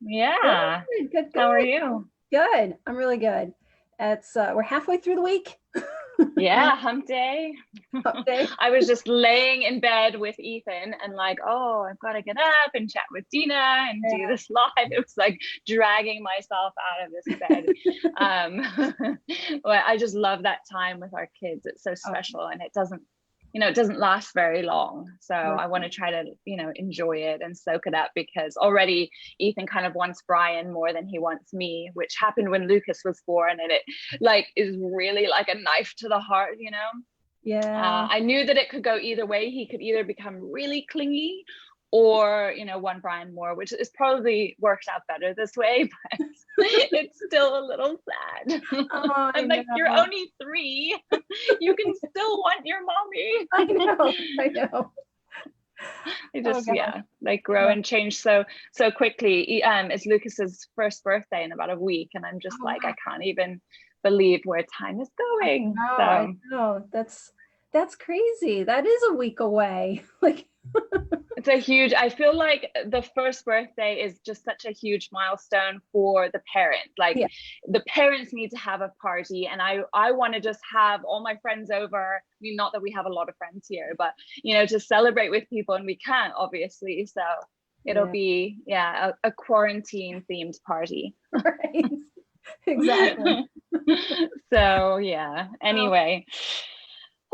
Yeah. Good, good, How are good. you? Good. I'm really good. It's we're halfway through the week. Yeah, hump day. Hump day. I was just laying in bed with Ethan and like, oh, I've got to get up and chat with Dina and do Yeah. this live. It was like dragging myself out of this bed. Well, I just love that time with our kids. It's so Oh, special and it doesn't last very long. So right. I want to try to, enjoy it and soak it up because already Ethan kind of wants Brian more than he wants me, which happened when Lucas was born. And it like is really like a knife to the heart. Yeah. I knew that it could go either way. He could either become really clingy or, want Brian more, which is probably works out better this way, but it's still a little sad. Oh, I I'm like, you're know. only 3. You can still want your mommy. I know. I know. It Oh just, gosh. yeah, like grow Yeah. and change so quickly. It's Lucas's first birthday in about a week, and I'm just Oh like, I wow. can't even believe where time is I going. know. I So know. That's crazy. That is a week away. Like, it's a huge, I feel like the first birthday is just such a huge milestone for the parent. Like yeah. the parents need to have a party, and I want to just have all my friends over. I mean, not that we have a lot of friends here, but to celebrate with people, and we can't obviously. So it'll Yeah. be, yeah, a quarantine themed party. Right. Exactly. So yeah, Oh, anyway.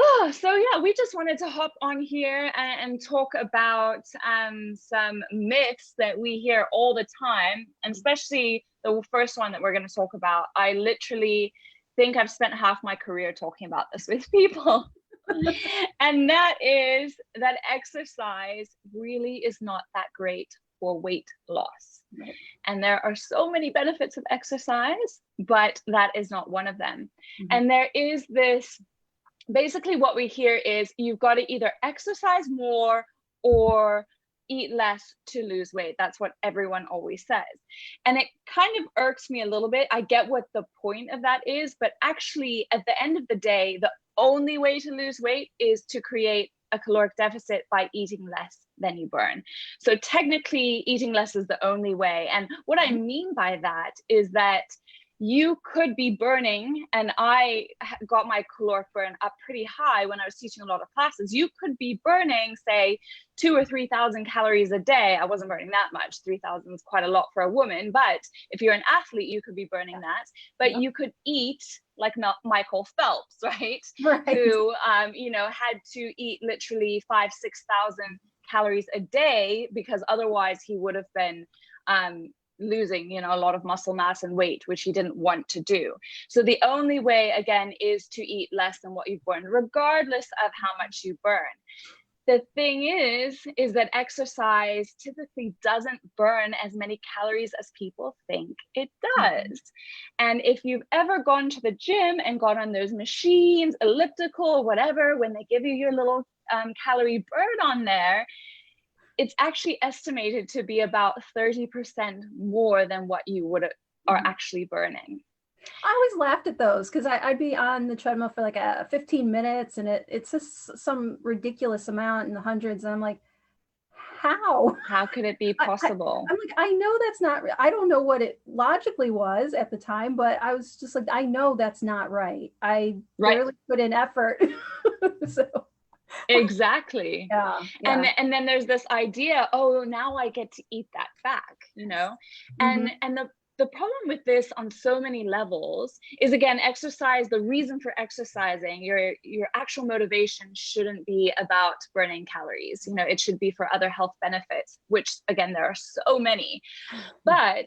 Oh, so yeah, we just wanted to hop on here and talk about some myths that we hear all the time, and especially the first one that we're going to talk about. I literally think I've spent half my career talking about this with people. And that is that exercise really is not that great for weight loss. right. And there are so many benefits of exercise, but that is not one of them. Mhm. And there is this basically what we hear is you've got to either exercise more or eat less to lose weight. That's what everyone always says. And it kind of irks me a little bit. I get what the point of that is, but actually, at the end of the day, the only way to lose weight is to create a caloric deficit by eating less than you burn. So technically, eating less is the only way. And what I mean by that is that you could be burning, and I got my caloric burn up pretty high when I was teaching a lot of classes. You could be burning, say, 2 or 3,000 calories a day. I wasn't burning that much. 3,000 is quite a lot for a woman, but if you're an athlete, you could be burning that. But Yep. you could eat like Michael Phelps, right? Right. Who, had to eat literally 5, 6,000 calories a day because otherwise he would have been losing a lot of muscle mass and weight, which he didn't want to do. So the only way, again, is to eat less than what you've burned, regardless of how much you burn. The thing is that exercise typically doesn't burn as many calories as people think it Mhm. does. And if you've ever gone to the gym and gone on those machines, elliptical, whatever, when they give you your little calorie burn on there, it's actually estimated to be about 30% more than what you would are Mhm. actually burning. I always laughed at those because I'd be on the treadmill for like 15 minutes and it's just some ridiculous amount in the hundreds. And I'm like, how? How could it be possible? I'm like, I know that's not, I don't know what it logically was at the time, but I was just like, I know that's not right. I Right. barely put in effort. So, Exactly. yeah, and yeah. and then there's this idea, oh, now I get to eat that back. Hmm. And the problem with this on so many levels is, again, exercise, the reason for exercising, your actual motivation shouldn't be about burning calories. It should be for other health benefits, which, again, there are so many. But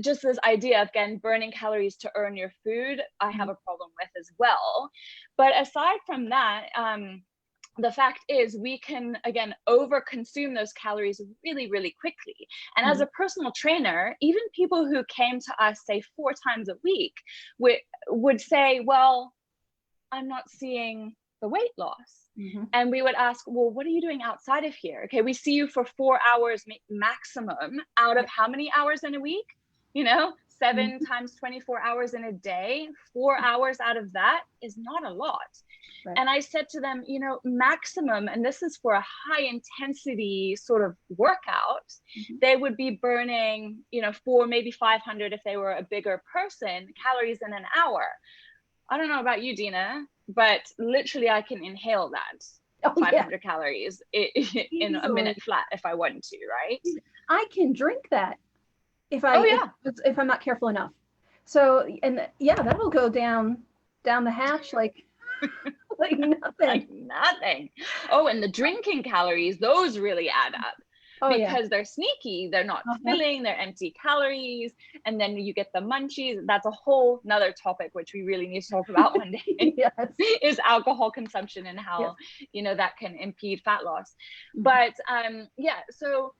just this idea of, again, burning calories to earn your food, I have a problem with as well. But aside from that, the fact is we can, again, over consume those calories really, really quickly. And as Hmm. a personal trainer, even people who came to us, say, 4 times a week would say, well, I'm not seeing the weight loss. Hmm. And we would ask, well, what are you doing outside of here? Okay, we see you for 4 hours maximum out of Yeah. how many hours in a week? you know, 7 times 24 hours in a day, 4 hours out of that is not a lot. Right. And I said to them, you know, maximum, and this is for a high intensity sort of workout, they would be burning, you know, 4, maybe 500 if they were a bigger person, calories in an hour. I don't know about you, Dina, but literally I can inhale that. 500 calories in a minute flat if I want to, right? I can drink that if I'm not careful enough. So, and yeah, that'll go down the hatch like like nothing. Like nothing. Oh, and the drinking calories, those really add up. Because they're sneaky, they're not filling, they're empty calories, and then you get the munchies. That's a whole nother topic which we really need to talk about one day. Is alcohol consumption and how you know that can impede fat loss. But yeah, so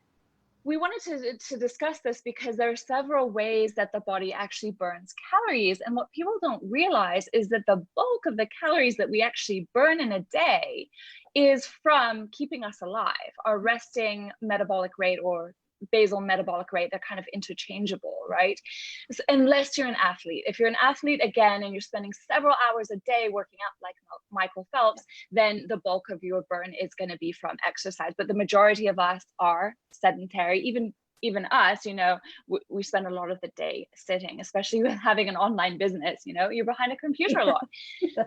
we wanted to discuss this because there are several ways that the body actually burns calories, and what people don't realize is that the bulk of the calories that we actually burn in a day is from keeping us alive. Our resting metabolic rate or basal metabolic rate, they're kind of interchangeable, right? So unless you're an athlete. If you're an athlete, again, and you're spending several hours a day working out like Michael Phelps, then the bulk of your burn is going to be from exercise. But the majority of us are sedentary. Even us, you know, we spend a lot of the day sitting, especially with having an online business, you know, you're behind a computer a lot.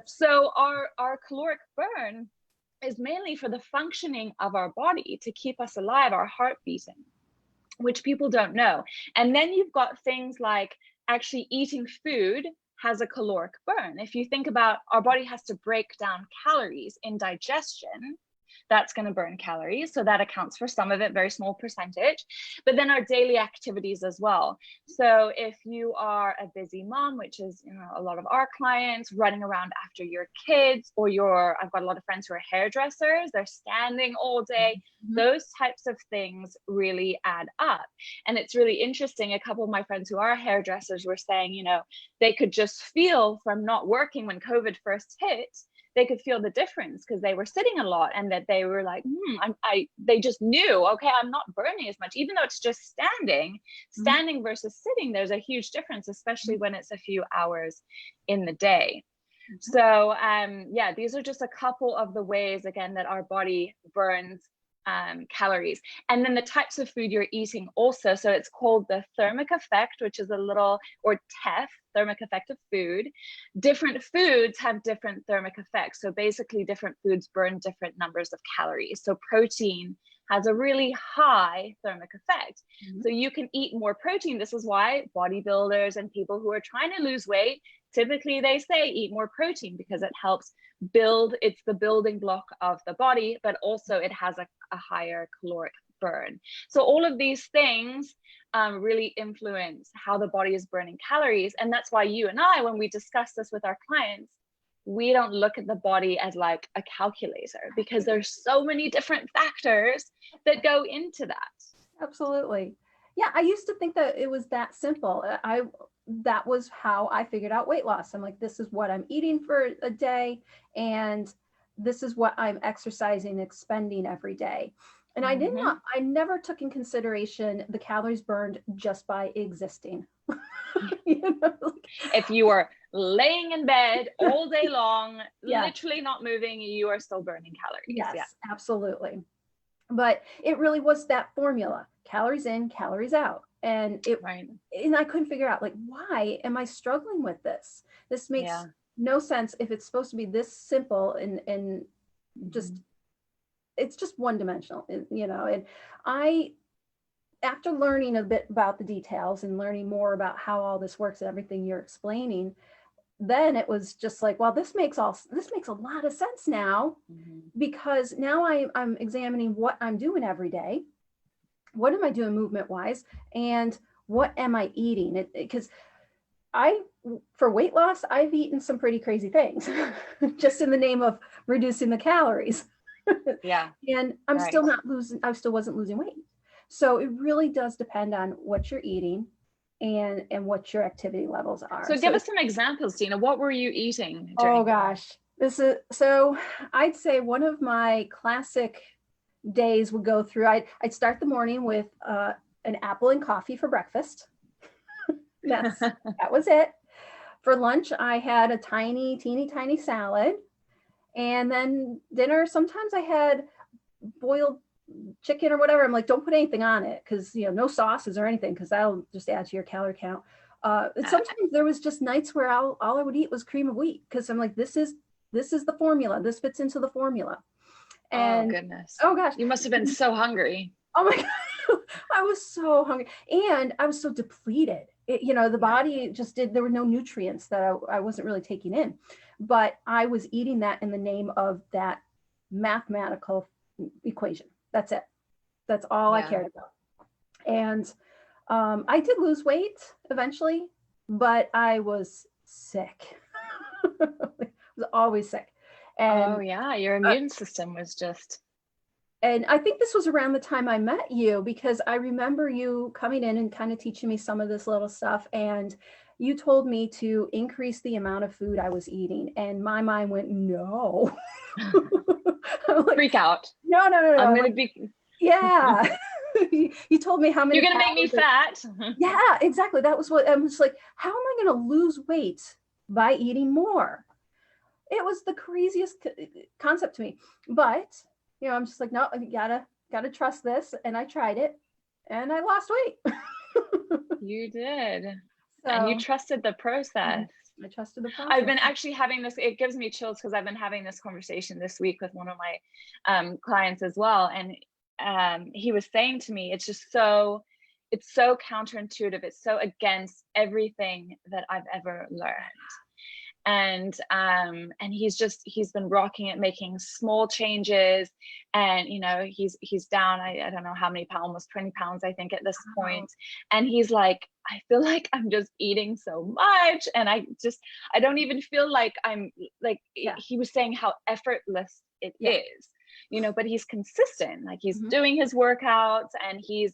So our caloric burn is mainly for the functioning of our body to keep us alive, our heart beating, which people don't know. And then you've got things like actually eating food has a caloric burn. If you think about, our body has to break down calories in digestion. That's going to burn calories. So that accounts for some of it, very small percentage, but then our daily activities as well. So if you are a busy mom, which is, you know, a lot of our clients, running around after your kids, or I've got a lot of friends who are hairdressers, they're standing all day. Those types of things really add up. And it's really interesting. A couple of my friends who are hairdressers were saying, you know, they could just feel from not working when COVID first hit, they could feel the difference because they were sitting a lot, and that they were like, they just knew, okay, I'm not burning as much, even though it's just standing versus sitting. There's a huge difference, especially when it's a few hours in the day. So yeah, these are just a couple of the ways, again, that our body burns calories. And then the types of food you're eating also. So it's called the thermic effect, which is or TEF, thermic effect of food. Different foods have different thermic effects. So basically different foods burn different numbers of calories. So protein has a really high thermic effect. So you can eat more protein. This is why bodybuilders and people who are trying to lose weight, typically they say eat more protein, because it helps build, it's the building block of the body, but also it has a higher caloric burn. So all of these things really influence how the body is burning calories. And that's why you and I, when we discuss this with our clients, we don't look at the body as like a calculator, because there's so many different factors that go into that. Absolutely. Yeah, I used to think that it was that simple. That was how I figured out weight loss. I'm like, this is what I'm eating for a day, and this is what I'm exercising, expending every day. And I never took in consideration the calories burned just by existing. You know? If you are laying in bed all day long, literally not moving, you are still burning calories. Yes, absolutely. But it really was that formula: calories in, calories out. And and I couldn't figure out, like, why am I struggling with this? This makes no sense if it's supposed to be this simple and just, it's just one dimensional, you know. And after learning a bit about the details and learning more about how all this works and everything you're explaining, then it was just like, well, this makes a lot of sense now, because now I'm examining what I'm doing every day. What am I doing movement wise, and what am I eating? Because for weight loss, I've eaten some pretty crazy things just in the name of reducing the calories. And I'm still not losing, I still wasn't losing weight. So it really does depend on what you're eating and what your activity levels are. So give us some examples, Dina. What were you eating? Oh gosh. So I'd say one of my classic days would go through, I'd start the morning with an apple and coffee for breakfast. That was it. For lunch, I had a teeny tiny salad. And then dinner, sometimes I had boiled chicken or whatever. I'm like, don't put anything on it because, no sauces or anything because that'll just add to your calorie count. And sometimes there was just nights where all I would eat was cream of wheat because I'm like, this is the formula. This fits into the formula. And oh goodness. Oh gosh. You must have been so hungry. Oh my God. I was so hungry and I was so depleted. The body just there were no nutrients that I wasn't really taking in, but I was eating that in the name of that mathematical equation. That's it. That's all I cared about. And I did lose weight eventually, but I was sick. I was always sick. And, oh yeah, your immune system was just. And I think this was around the time I met you because I remember you coming in and kind of teaching me some of this little stuff. And you told me to increase the amount of food I was eating. And my mind went, no. Like, freak out. No. I'm going to be. Yeah. You told me how many. You're going to make me fat. Yeah, exactly. That was what I was like. How am I going to lose weight by eating more? It was the craziest concept to me. But I'm just like, no, you gotta trust this. And I tried it and I lost weight. You did. So, and you trusted the process. I trusted the process. I've been actually having this, it gives me chills because I've been having this conversation this week with one of my clients as well. And he was saying to me, it's so counterintuitive. It's so against everything that I've ever learned. And he's been rocking it, making small changes. And, he's down, I don't know how many pounds, almost 20 pounds, I think at this point. And he's like, I feel like I'm just eating so much. And I don't even feel like I'm like, he was saying how effortless it is, but he's consistent, like he's doing his workouts and he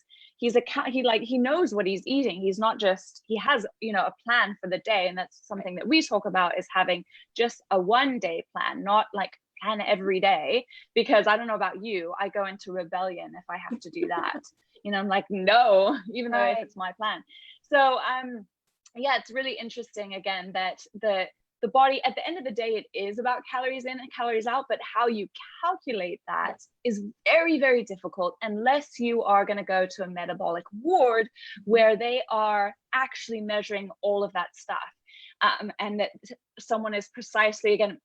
knows what he's eating. He's not just, he has, a plan for the day. And that's something that we talk about is having just a 1-day plan, not like plan every day, because I don't know about you, I go into rebellion if I have to do that. I'm like, no, even though if it's my plan. So, it's really interesting again, that the body, at the end of the day, it is about calories in and calories out, but how you calculate that is very, very difficult unless you are going to go to a metabolic ward where they are actually measuring all of that stuff. And that someone is precisely, again,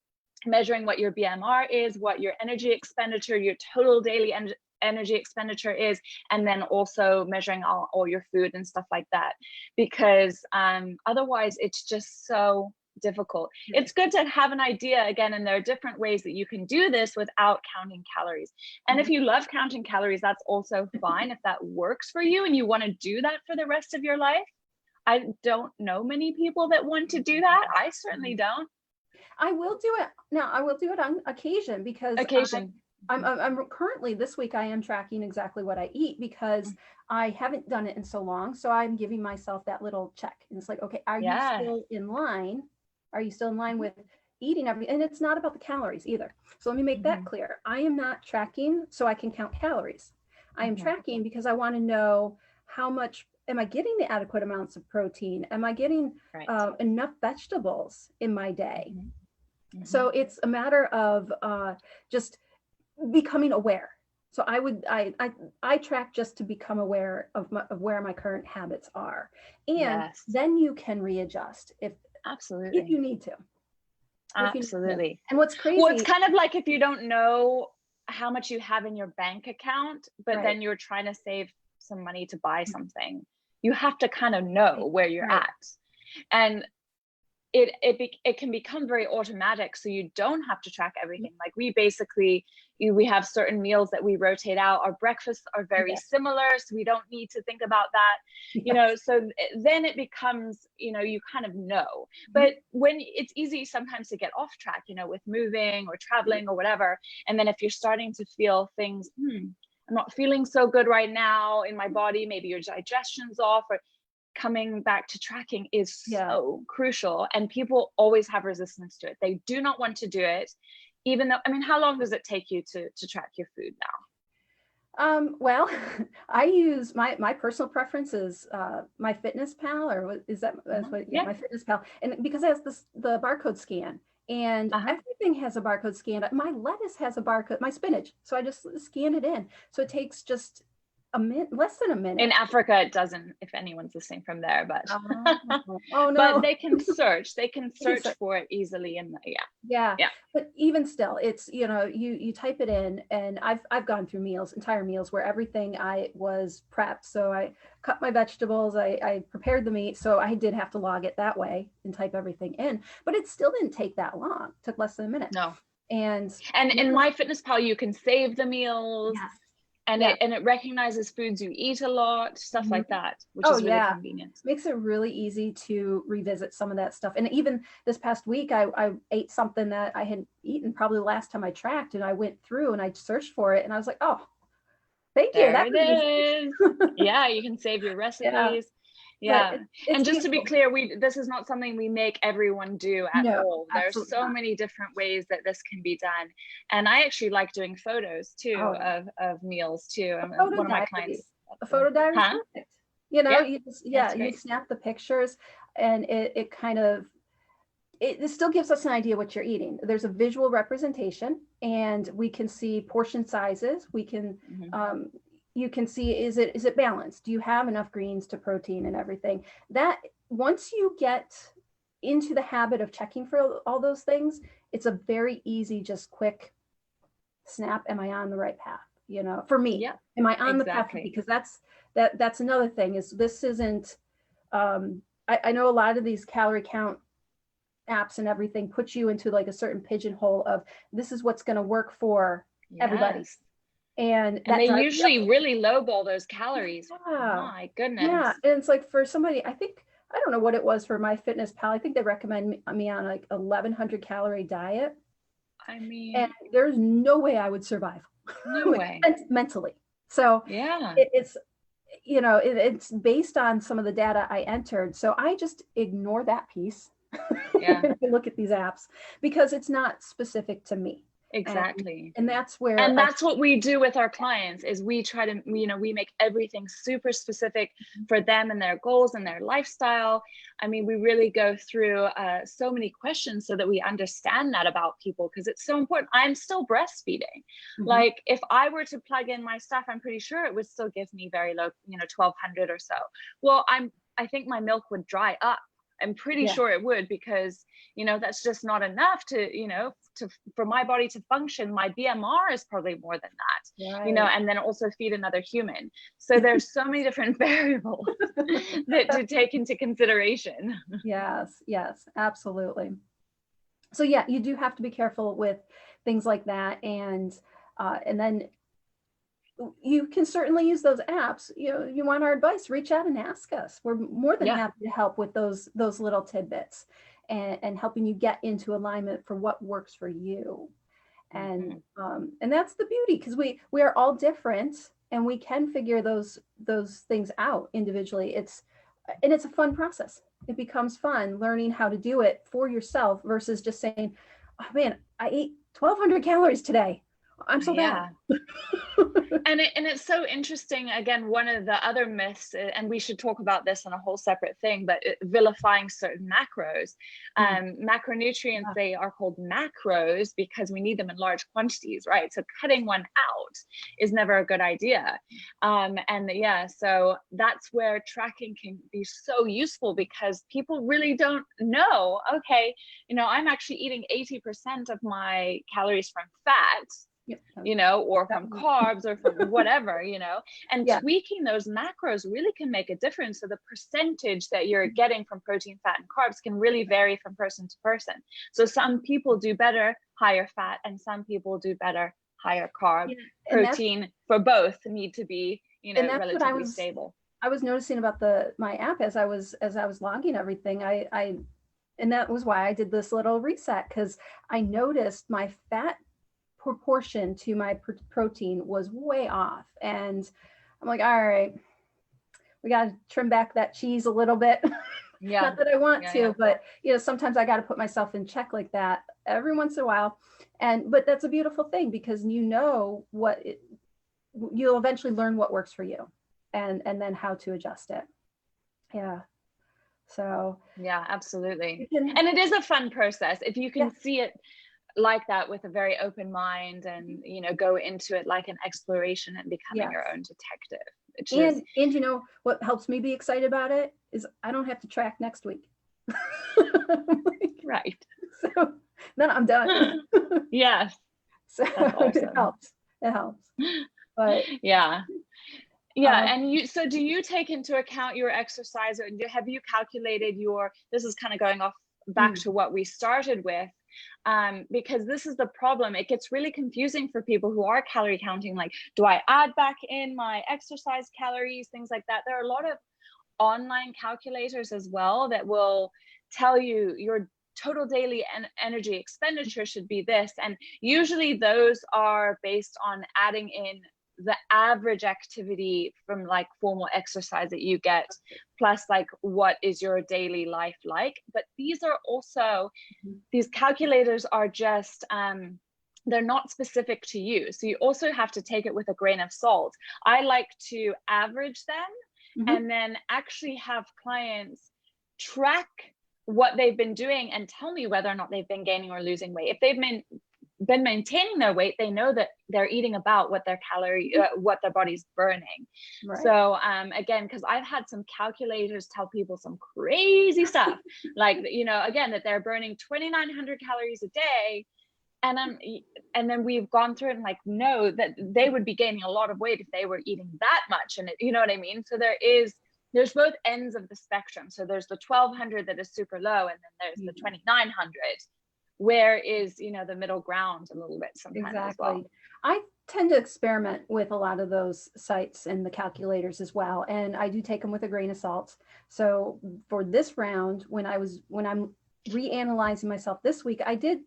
measuring what your BMR is, what your energy expenditure, your total daily energy expenditure is, and then also measuring all your food and stuff like that. Because otherwise it's just so difficult. It's good to have an idea again, and there are different ways that you can do this without counting calories. And if you love counting calories, that's also fine if that works for you and you want to do that for the rest of your life. I don't know many people that want to do that. I certainly don't. I will do it. Now, I will do it on occasion because I'm currently this week I am tracking exactly what I eat because I haven't done it in so long. So I'm giving myself that little check. And it's like, okay, are you still in line? Are you still in line with eating everything? And it's not about the calories either. So let me make that clear. I am not tracking so I can count calories. I am tracking because I want to know how much, am I getting the adequate amounts of protein? Am I getting enough vegetables in my day? So it's a matter of just becoming aware. So I track just to become aware of where my current habits are. And then you can readjust if you need to. Absolutely. And what's crazy. Well, it's kind of like if you don't know how much you have in your bank account, but then you're trying to save some money to buy something. You have to kind of know where you're at. And it can become very automatic, so you don't have to track everything. Like we have certain meals that we rotate out. Our breakfasts are very similar, so we don't need to think about that. So then it becomes, you kind of know. But when it's easy sometimes to get off track, with moving or traveling or whatever. And then if you're starting to feel things, I'm not feeling so good right now in my body, maybe your digestion's off, or coming back to tracking is so crucial. And people always have resistance to it. They do not want to do it, even though, how long does it take you to track your food Well, I use my personal preference is my Fitness Pal, or is that that's what? Yeah, Yeah. my Fitness Pal, and because it has the barcode scan, and everything has a barcode scan. My lettuce has a barcode, my spinach, so I just scan it in. So it takes just a minute, less than a minute. In Africa, it doesn't, if anyone's listening from there, but oh no, but they can search for it easily. And yeah. But even still, it's, you know, you type it in, and I've gone through entire meals where everything I was prepped. So I cut my vegetables, I prepared the meat, so I did have to log it that way and type everything in, but it still didn't take that long. It took less than a minute. No. And in MyFitnessPal, you can save the meals. Yes. And it recognizes foods you eat a lot, stuff like that, which is really convenient. Makes it really easy to revisit some of that stuff. And even this past week, I ate something that I had eaten probably the last time I tracked, and I went through and I searched for it, and I was like, oh, thank you. There it is. Yeah, you can save your recipes. Yeah. And just to be clear, this is not something we make everyone do at all. There's so many different ways that this can be done. And I actually like doing photos too of meals too. One of my clients. A photo diary is perfect. You know, you just, you snap the pictures, and it kind of, it still gives us an idea what you're eating. There's a visual representation, and we can see portion sizes. We can, you can see, is it balanced? Do you have enough greens to protein and everything? That once you get into the habit of checking for all those things, it's a very easy, just quick snap. Am I on the right path? You know, for me, am I on the path? Because that's another thing, is this isn't, I know a lot of these calorie count apps and everything put you into like a certain pigeonhole of, this is what's going to work for everybody. And they usually really lowball those calories. My goodness. Yeah. And it's like, for somebody, I don't know what it was for MyFitnessPal. I think they recommend me on like 1,100 calorie diet. I mean, and there's no way I would survive. No way. Mentally. So it's, you know, it's based on some of the data I entered. So I just ignore that piece. I look at these apps because it's not specific to me. Exactly. And that's where, and that's what we do with our clients, is we try to, you know, we make everything super specific for them and their goals and their lifestyle. I mean, we really go through so many questions so that we understand that about people, because it's so important. I'm still breastfeeding. Like, if I were to plug in my stuff, I'm pretty sure it would still give me very low, you know, 1,200 or so. Well, I think my milk would dry up. I'm pretty sure it would, because, you know, that's just not enough to, you know, for my body to function. My BMR is probably more than that, you know, and then also feed another human. So there's so many different variables that to take into consideration. Yes, absolutely. So yeah, you do have to be careful with things like that. And then you can certainly use those apps. You know, you want our advice, reach out and ask us. We're more than happy to help with those little tidbits and helping you get into alignment for what works for you. And that's the beauty, because we are all different, and we can figure those things out individually. It's a fun process. It becomes fun learning how to do it for yourself versus just saying, oh man, I ate 1,200 calories today. I'm so bad. And it's so interesting. Again, one of the other myths, and we should talk about this on a whole separate thing, but vilifying certain macros. Macronutrients, they are called macros because we need them in large quantities, right? So cutting one out is never a good idea. So that's where tracking can be so useful, because people really don't know, okay, you know, I'm actually eating 80% of my calories from fat, you know, or from carbs or from whatever, you know, and tweaking those macros really can make a difference. So the percentage that you're getting from protein, fat, and carbs can really vary from person to person. So some people do better higher fat, and some people do better higher carb. Protein for both need to be, you know, relatively stable. I was noticing about my app as I was logging everything. And that was why I did this little reset, because I noticed my fat proportion to my protein was way off, and I'm like, all right, we got to trim back that cheese a little bit. Not that I want to, but you know, sometimes I got to put myself in check like that every once in a while. But that's a beautiful thing, because you know you'll eventually learn what works for you, and then how to adjust it. Yeah. So yeah, absolutely. And it is a fun process if you can see it like that, with a very open mind, and go into it like an exploration and becoming your own detective. And you know what helps me be excited about it is I don't have to track next week. Right. So then I'm done. Yes. So awesome. It helps. But yeah. And so do you take into account your exercise, or have you calculated this is kind of going off back to what we started with, because this is the problem. It gets really confusing for people who are calorie counting, like, do I add back in my exercise calories, things like that. There are a lot of online calculators as well that will tell you your total daily energy expenditure should be this, and usually those are based on adding in the average activity from like formal exercise that you get, plus like what is your daily life like. But these are also, these calculators are just they're not specific to you, so you also have to take it with a grain of salt. I like to average them and then actually have clients track what they've been doing and tell me whether or not they've been gaining or losing weight. If they've been maintaining their weight, they know that they're eating about what their what their body's burning. Right. So again, because I've had some calculators tell people some crazy stuff, like, again, that they're burning 2,900 calories a day, and then we've gone through it and like, no, that they would be gaining a lot of weight if they were eating that much, and you know what I mean. So there's both ends of the spectrum. So there's the 1,200 that is super low, and then there's the 2,900. Where is the middle ground a little bit sometimes. Exactly. As well. I tend to experiment with a lot of those sites and the calculators as well, and I do take them with a grain of salt. So for this round, when I'm reanalyzing myself this week, I did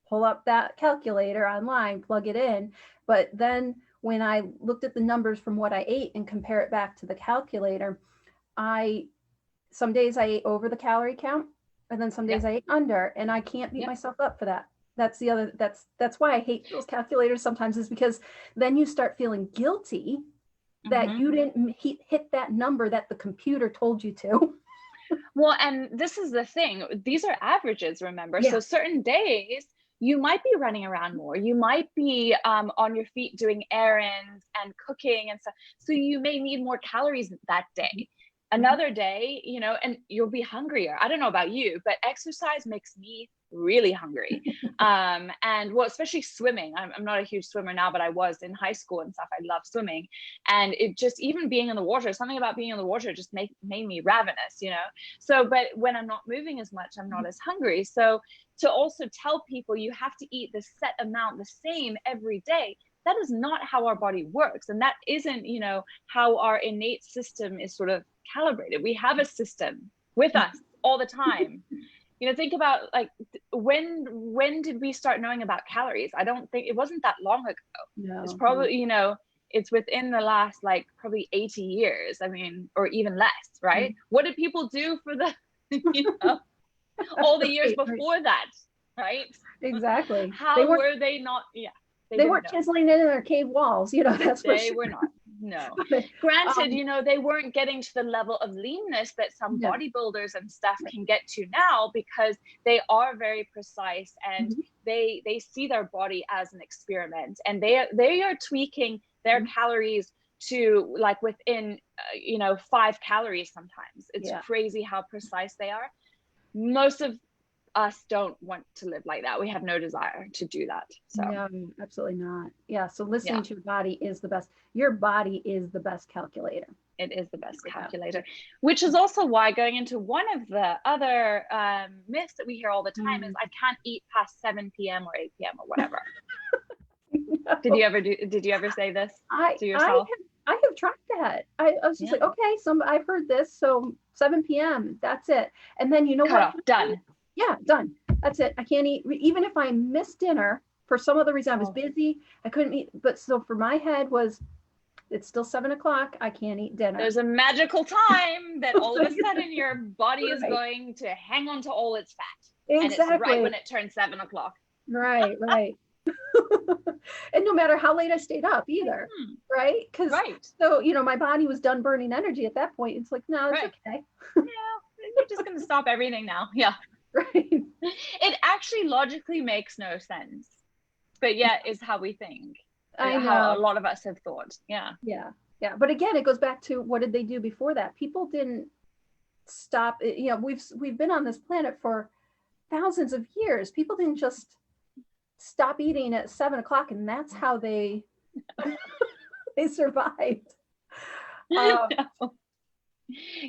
pull up that calculator online, plug it in, but then when I looked at the numbers from what I ate and compare it back to the calculator, some days I ate over the calorie count, and then some days I ate under, and I can't beat myself up for that. That's why I hate those calculators sometimes, is because then you start feeling guilty that you didn't hit that number that the computer told you to. Well, and this is the thing. These are averages, remember? Yeah. So certain days you might be running around more. You might be on your feet doing errands and cooking and stuff. So you may need more calories that day. Another day, and you'll be hungrier. I don't know about you, but exercise makes me really hungry. And well, especially swimming. I'm not a huge swimmer now, but I was in high school and stuff. I love swimming. And it just, even being in the water, something about being in the water just made me ravenous, So, but when I'm not moving as much, I'm not as hungry. So to also tell people you have to eat the set amount, the same every day, that is not how our body works. And that isn't, how our innate system is sort of calibrated. We have a system with us all the time. Think about like, when did we start knowing about calories? I don't think it wasn't that long ago. No. It's probably, it's within the last like probably 80 years. I mean, or even less, right? What did people do for the, all the years before that, right? Exactly. How were they not? Yeah. They weren't chiseling it in their cave walls, that's what they were not. No. Granted, they weren't getting to the level of leanness that some bodybuilders and stuff can get to now, because they are very precise, and they see their body as an experiment, and they are tweaking their calories to like within 5 calories sometimes. It's crazy how precise they are. Most of us don't want to live like that. We have no desire to do that. So no, absolutely not. Yeah. So listening to your body is the best. Your body is the best calculator. It is the best calculator, which is also why, going into one of the other myths that we hear all the time, is I can't eat past 7 p.m. or 8 p.m. or whatever. No. Did you ever say this to yourself? I have tried that. I was just like, okay, I've heard this. So 7 p.m. That's it. And then Cut off, done. Yeah, done. That's it. I can't eat, even if I missed dinner for some other reason. I was busy. I couldn't eat. But so for my head was, it's still 7 o'clock. I can't eat dinner. There's a magical time that all of a sudden your body is going to hang on to all its fat. Exactly. And it's right when it turns 7 o'clock. Right. And no matter how late I stayed up either, right? Because so, you know, my body was done burning energy at that point. It's like, no, it's okay. Yeah, you're just going to stop everything now. Yeah. Right. It actually logically makes no sense, but yet is how we think. I know. How a lot of us have thought. Yeah. Yeah. Yeah. But again, it goes back to what did they do before that? People didn't stop. You know, we've been on this planet for thousands of years. People didn't just stop eating at 7 o'clock, and that's how they they survived.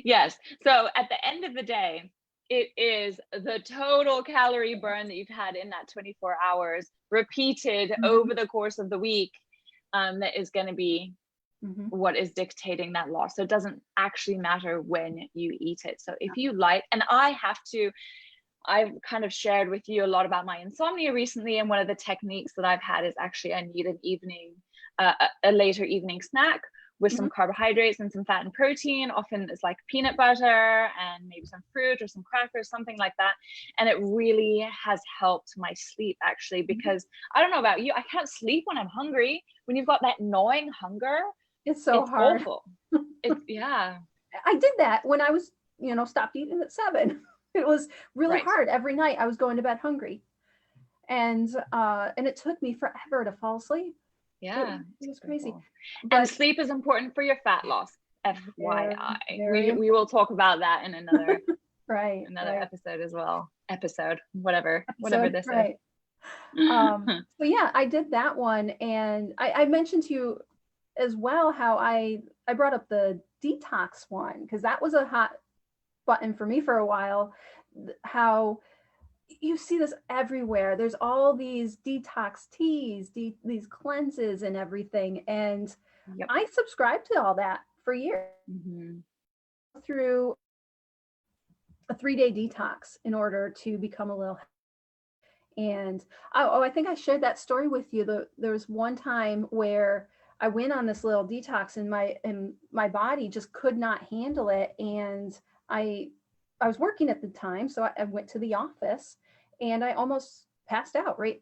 Yes. So at the end of the day, it is the total calorie burn that you've had in that 24 hours repeated over the course of the week that is going to be what is dictating that loss. So it doesn't actually matter when you eat it. So if you like, and I've kind of shared with you a lot about my insomnia recently, and one of the techniques that I've had is actually I need an evening, a later evening snack with some carbohydrates and some fat and protein. Often it's like peanut butter and maybe some fruit or some crackers, something like that. And it really has helped my sleep actually, because I don't know about you, I can't sleep when I'm hungry. When you've got that gnawing hunger, it's hard. Awful. Yeah. I did that when I was, you know, stopped eating at 7. It was really hard. Every night I was going to bed hungry. And it took me forever to fall asleep. Yeah, it was crazy. And sleep is important for your fat loss, FYI. We will talk about that in another episode as well. Whatever this is. So yeah, I did that one, and I mentioned to you as well how I brought up the detox one, because that was a hot button for me for a while. How you see this everywhere. There's all these detox teas, these cleanses and everything. And I subscribed to all that for years through a 3-day detox in order to become a little. And I think I shared that story with you. There was one time where I went on this little detox and my body just could not handle it. And I was working at the time, so I went to the office and I almost passed out right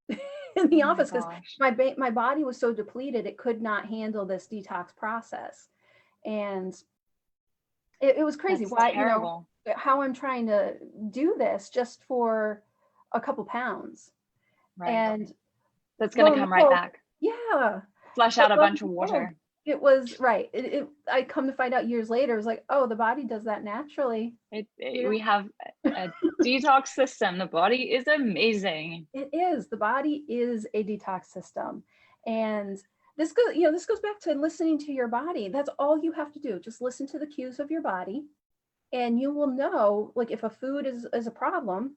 in the office because my body was so depleted, it could not handle this detox process. And it was crazy. That's terrible. You know, how I'm trying to do this just for a couple pounds. Right. And that's going to come right back. Yeah. Flush out a bunch of water. It was I come to find out years later, it was like, oh, the body does that naturally. We have a detox system. The body is amazing. It is. The body is a detox system. And this goes back to listening to your body. That's all you have to do. Just listen to the cues of your body, and you will know, like, if a food is a problem,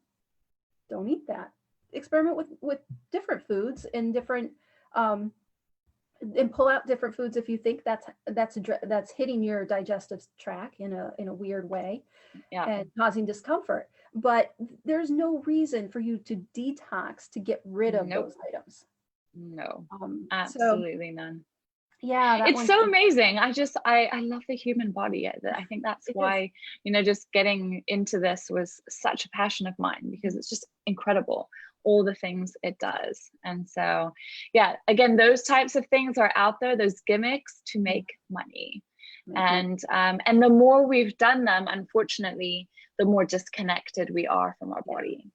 don't eat that. Experiment with different foods and different and pull out different foods if you think that's hitting your digestive tract in a weird way and causing discomfort. But there's no reason for you to detox to get rid of those items. No, absolutely none. Yeah, it's so amazing. I love the human body. I think that's why, just getting into this was such a passion of mine, because it's just incredible, all the things it does. And so, yeah, again, those types of things are out there, those gimmicks to make money. And the more we've done them, unfortunately, the more disconnected we are from our body.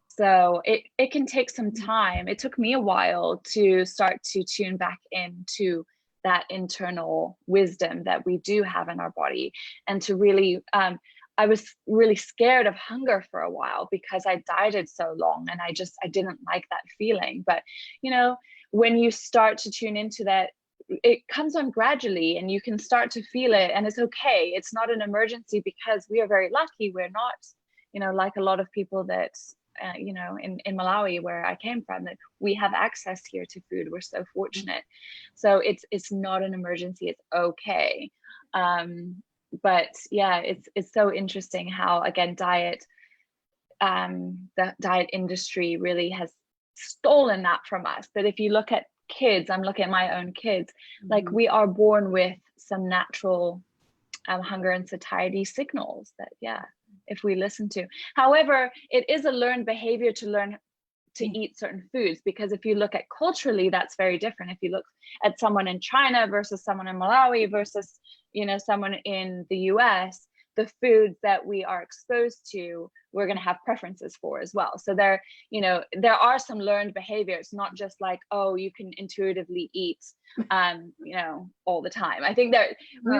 So it can take some time. It took me a while to start to tune back into that internal wisdom that we do have in our body, and to really, I was really scared of hunger for a while because I dieted so long and I didn't like that feeling. But, when you start to tune into that, it comes on gradually and you can start to feel it, and it's okay. It's not an emergency, because we are very lucky. We're not, like a lot of people that, in Malawi, where I came from, that we have access here to food. We're so fortunate. So it's not an emergency. It's okay. But yeah, it's so interesting how, again, the diet industry really has stolen that from us. But if you look at kids, I'm looking at my own kids, like, we are born with some natural hunger and satiety signals that, if we listen to. However, it is a learned behavior to learn to eat certain foods, because if you look at culturally, that's very different. If you look at someone in China versus someone in Malawi versus, you know, someone in the US, the foods that we are exposed to, we're going to have preferences for as well. So there, you know, there are some learned behaviors, not just like, oh, you can intuitively eat, you know, all the time. I think that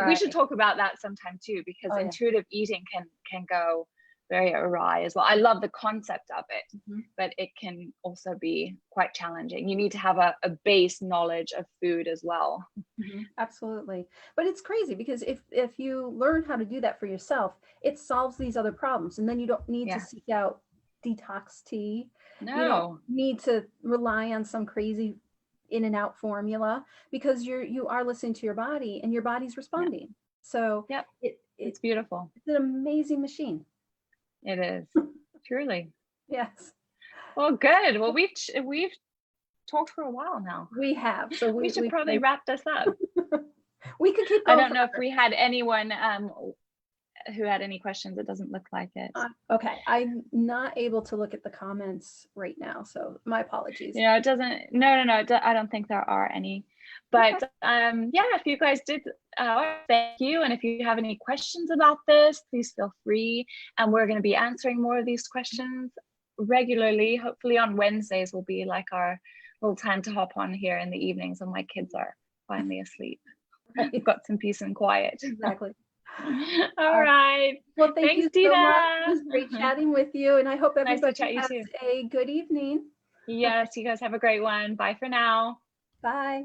we should talk about that sometime too, because intuitive eating can go very awry as well. I love the concept of it, but it can also be quite challenging. You need to have a base knowledge of food as well. Absolutely. But it's crazy because if you learn how to do that for yourself, it solves these other problems. And then you don't need to seek out detox tea. No. You don't need to rely on some crazy in and out formula, because you are listening to your body and your body's responding. So it's beautiful. It's an amazing machine. It is, truly. Yes. Well, good. Well, we've talked for a while now. We have. So we should probably wrap this up. We could keep going. I don't know if we had anyone who had any questions. It doesn't look like it. Okay. I'm not able to look at the comments right now, so my apologies. Yeah, it doesn't. No. I don't think there are any. But if you guys did, thank you. And if you have any questions about this, please feel free. And we're going to be answering more of these questions regularly. Hopefully on Wednesdays will be like our little time to hop on here in the evenings when my kids are finally asleep. We've got some peace and quiet. Exactly. All right. Well, thanks, you Dita. so much. It was great chatting with you. And I hope everybody has a good evening. Yes, you guys have a great one. Bye for now. Bye.